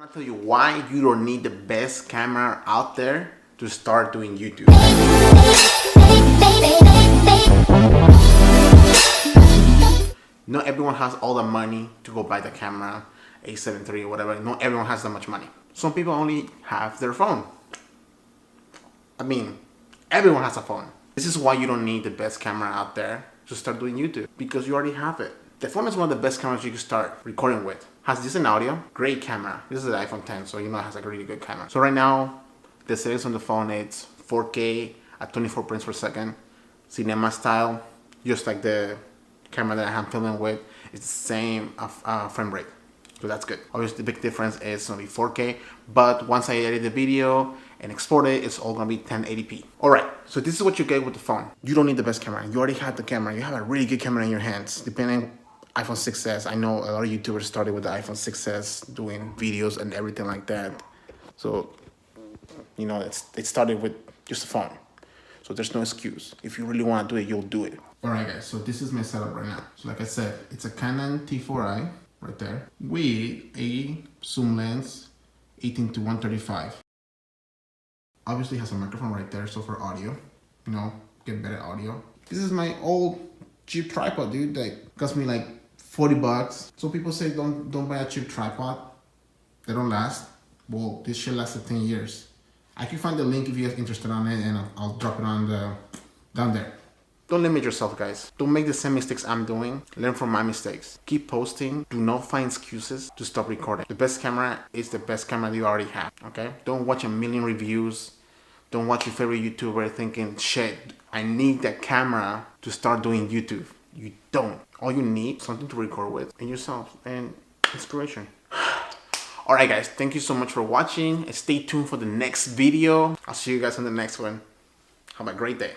I'm gonna tell you why you don't need the best camera out there to start doing YouTube. Not everyone has all the money to go buy the camera, A7 III or whatever. Not everyone has that much money. Some people only have their phone. I mean, everyone has a phone. This is why you don't need the best camera out there to start doing YouTube, because you already have it. The phone is one of the best cameras you can start recording with. Has decent audio, great camera. This is an iPhone 10, so you know it has like a really good camera. So right now, the settings on the phone, it's 4K at 24 frames per second, cinema style, just like the camera that I'm filming with. It's the same frame rate, so that's good. Obviously, the big difference is only 4K, but once I edit the video and export it, it's all gonna be 1080p. All right, so this is what you get with the phone. You don't need the best camera. You already have the camera. You have a really good camera in your hands, depending iPhone 6s. I know a lot of YouTubers started with the iPhone 6s doing videos and everything like that. So, you know, it started with just a phone. So there's no excuse. If you really want to do it, you'll do it. All right, guys, so this is my setup right now. So like I said, it's a Canon T4i right there with a zoom lens 18-135. Obviously has a microphone right there, so for audio, you know, get better audio. This is my old cheap tripod, dude, that cost me like 40 bucks. So people say don't buy a cheap tripod. They don't last. Well, this shit lasted 10 years. I can find the link if you guys are interested on it, and I'll drop it on down there. Don't limit yourself, guys. Don't make the same mistakes I'm doing. Learn from my mistakes. Keep posting. Do not find excuses to stop recording. The best camera is the best camera you already have, okay? Don't watch a million reviews. Don't watch your favorite YouTuber thinking, shit, I need that camera to start doing YouTube. You don't. All you need is something to record with and yourself and inspiration. Alright guys, thank you so much for watching and stay tuned for the next video. I'll see you guys on the next one. Have a great day.